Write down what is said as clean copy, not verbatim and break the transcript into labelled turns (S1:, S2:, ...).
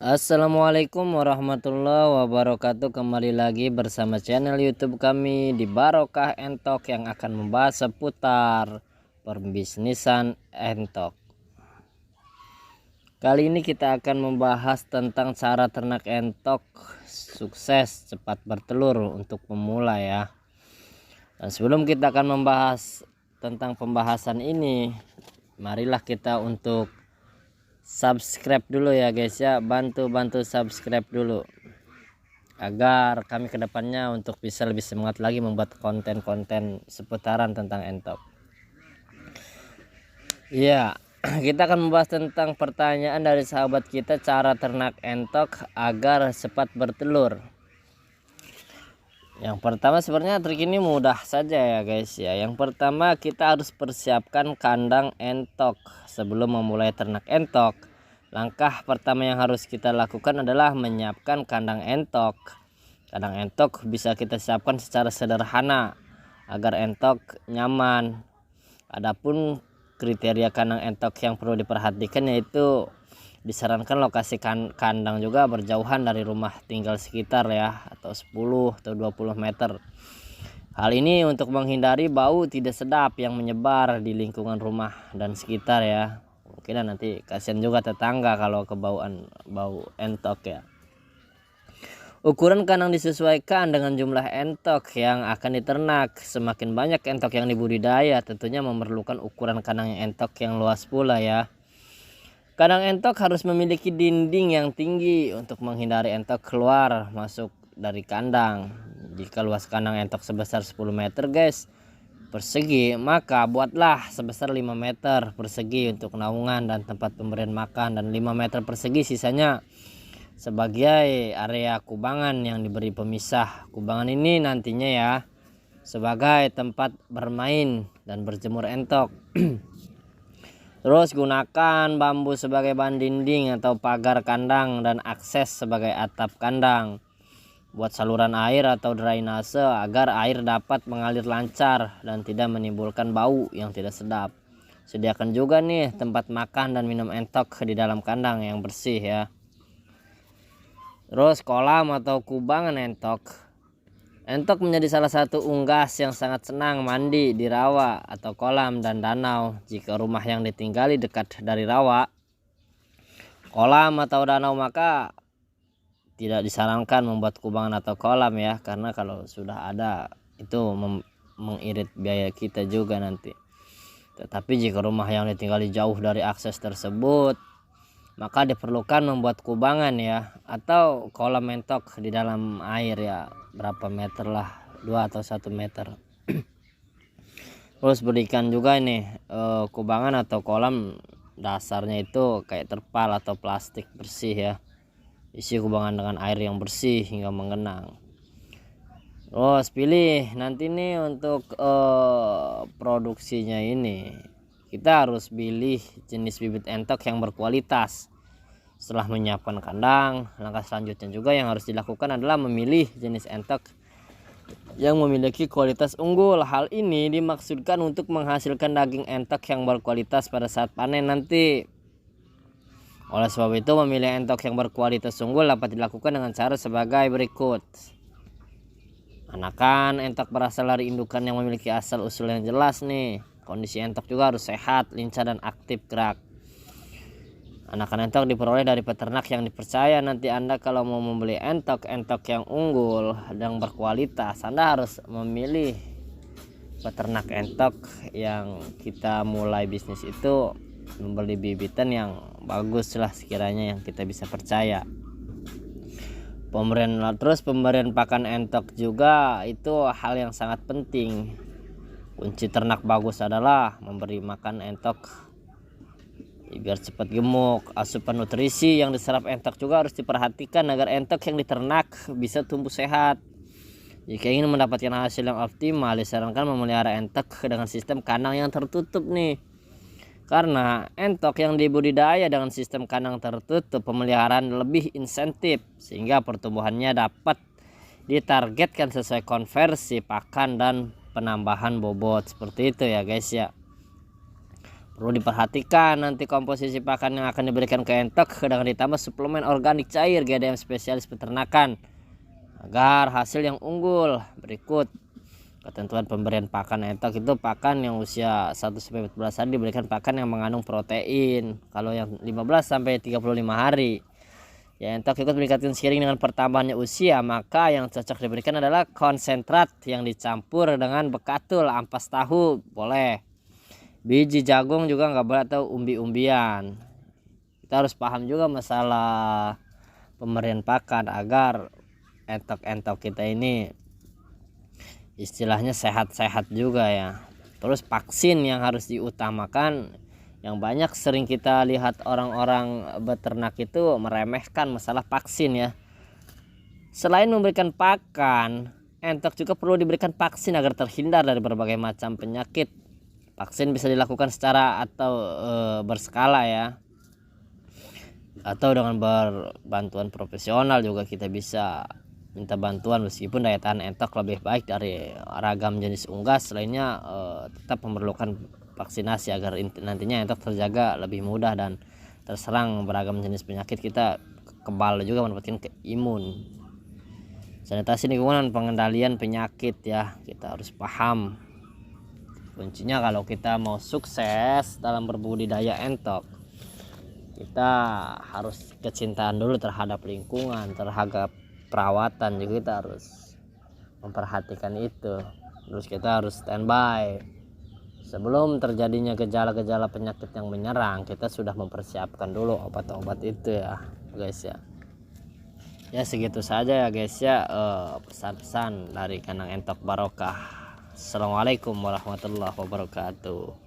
S1: Assalamualaikum warahmatullahi wabarakatuh. Kembali lagi bersama channel YouTube kami di Barokah Entok yang akan membahas seputar perbisnisan entok. Kali ini kita akan membahas tentang cara ternak entok sukses cepat bertelur untuk pemula ya. Dan sebelum kita akan membahas tentang pembahasan ini, marilah kita untuk subscribe dulu ya guys ya, bantu subscribe dulu agar kami kedepannya untuk bisa lebih semangat lagi membuat konten-konten seputaran tentang entok. Ya, kita akan membahas tentang pertanyaan dari sahabat kita, cara ternak entok agar cepat bertelur. Yang pertama sebenarnya trik ini mudah saja ya guys ya. Yang pertama kita harus persiapkan kandang entok sebelum memulai ternak entok. Langkah pertama yang harus kita lakukan adalah menyiapkan kandang entok. Kandang entok bisa kita siapkan secara sederhana agar entok nyaman. Adapun kriteria kandang entok yang perlu diperhatikan yaitu disarankan lokasi kandang juga berjauhan dari rumah tinggal sekitar ya, atau 10 atau 20 meter. Hal ini untuk menghindari bau tidak sedap yang menyebar di lingkungan rumah dan sekitar ya. Mungkin nanti kasihan juga tetangga kalau kebauan bau entok ya. Ukuran kandang disesuaikan dengan jumlah entok yang akan diternak. Semakin banyak entok yang dibudidaya tentunya memerlukan ukuran kandang yang entok yang luas pula ya. Kandang entok harus memiliki dinding yang tinggi untuk menghindari entok keluar masuk dari kandang. Jika luas kandang entok sebesar 10 meter guys persegi, maka buatlah sebesar 5 meter persegi untuk naungan dan tempat pemberian makan, dan 5 meter persegi sisanya sebagai area kubangan yang diberi pemisah. Kubangan ini nantinya ya sebagai tempat bermain dan berjemur entok. Terus gunakan bambu sebagai bahan dinding atau pagar kandang dan akses sebagai atap kandang. Buat saluran air atau drainase agar air dapat mengalir lancar dan tidak menimbulkan bau yang tidak sedap. Sediakan juga nih tempat makan dan minum entok di dalam kandang yang bersih ya. Terus kolam atau kubangan entok. Entok menjadi salah satu unggas yang sangat senang mandi di rawa atau kolam dan danau. Jika rumah yang ditinggali dekat dari rawa, kolam atau danau, maka tidak disarankan membuat kubangan atau kolam ya, karena kalau sudah ada itu mengirit biaya kita juga nanti. Tetapi jika rumah yang ditinggali jauh dari akses tersebut, maka diperlukan membuat kubangan ya, atau kolam entok di dalam air ya, berapa meter lah, 2 atau 1 meter. Terus berikan juga ini kubangan atau kolam dasarnya itu kayak terpal atau plastik bersih ya. Isi kubangan dengan air yang bersih hingga mengenang. Terus pilih nanti nih untuk produksinya ini. Kita harus pilih jenis bibit entok yang berkualitas. Setelah menyiapkan kandang, langkah selanjutnya juga yang harus dilakukan adalah memilih jenis entok yang memiliki kualitas unggul. Hal ini dimaksudkan untuk menghasilkan daging entok yang berkualitas pada saat panen nanti. Oleh sebab itu, memilih entok yang berkualitas unggul dapat dilakukan dengan cara sebagai berikut. Anakan entok berasal dari indukan yang memiliki asal usul yang jelas nih. Kondisi entok juga harus sehat, lincah dan aktif gerak. Anakan entok diperoleh dari peternak yang dipercaya. Nanti Anda kalau mau membeli entok yang unggul dan berkualitas, Anda harus memilih peternak entok yang kita mulai bisnis itu, membeli bibitan yang bagus lah sekiranya, yang kita bisa percaya. Pemberian pakan entok juga itu hal yang sangat penting. Kunci ternak bagus adalah memberi makan entok biar cepat gemuk. Asupan nutrisi yang diserap entok juga harus diperhatikan agar entok yang diternak bisa tumbuh sehat. Jika ingin mendapatkan hasil yang optimal, disarankan memelihara entok dengan sistem kandang yang tertutup nih. Karena entok yang dibudidaya dengan sistem kandang tertutup, pemeliharaan lebih insentif sehingga pertumbuhannya dapat ditargetkan sesuai konversi pakan dan penambahan bobot. Seperti itu ya guys ya. Perlu diperhatikan nanti komposisi pakan yang akan diberikan ke entok dengan ditambah suplemen organik cair GDM spesialis peternakan agar hasil yang unggul. Berikut ketentuan pemberian pakan entok itu pakan yang usia 1-14 hari diberikan pakan yang mengandung protein. Kalau yang 15-35 hari ya entok ikut meningkatkan seiring dengan pertambahannya usia, maka yang cocok diberikan adalah konsentrat yang dicampur dengan bekatul, ampas tahu boleh, biji jagung juga nggak boleh, atau umbi-umbian. Kita harus paham juga masalah pemberian pakan agar entok-entok kita ini istilahnya sehat-sehat juga ya. Terus vaksin yang harus diutamakan, yang banyak sering kita lihat orang-orang beternak itu meremehkan masalah vaksin ya. Selain memberikan pakan, entok juga perlu diberikan vaksin agar terhindar dari berbagai macam penyakit. Vaksin bisa dilakukan secara atau berskala ya, atau dengan berbantuan profesional juga kita bisa minta bantuan, meskipun daya tahan entok lebih baik dari ragam jenis unggas lainnya, tetap memerlukan vaksinasi agar nantinya entok terjaga lebih mudah dan terserang beragam jenis penyakit. Kita kebal juga mendapatkan imun. Sanitasi lingkungan, pengendalian penyakit ya, kita harus paham kuncinya. Kalau kita mau sukses dalam berbudidaya entok, kita harus kecintaan dulu terhadap lingkungan, terhadap perawatan juga kita harus memperhatikan itu. Terus kita harus standby sebelum terjadinya gejala-gejala penyakit yang menyerang. Kita sudah mempersiapkan dulu obat-obat itu ya guys ya. Ya segitu saja ya guys ya, pesan-pesan dari kandang entok barokah. Assalamualaikum warahmatullahi wabarakatuh.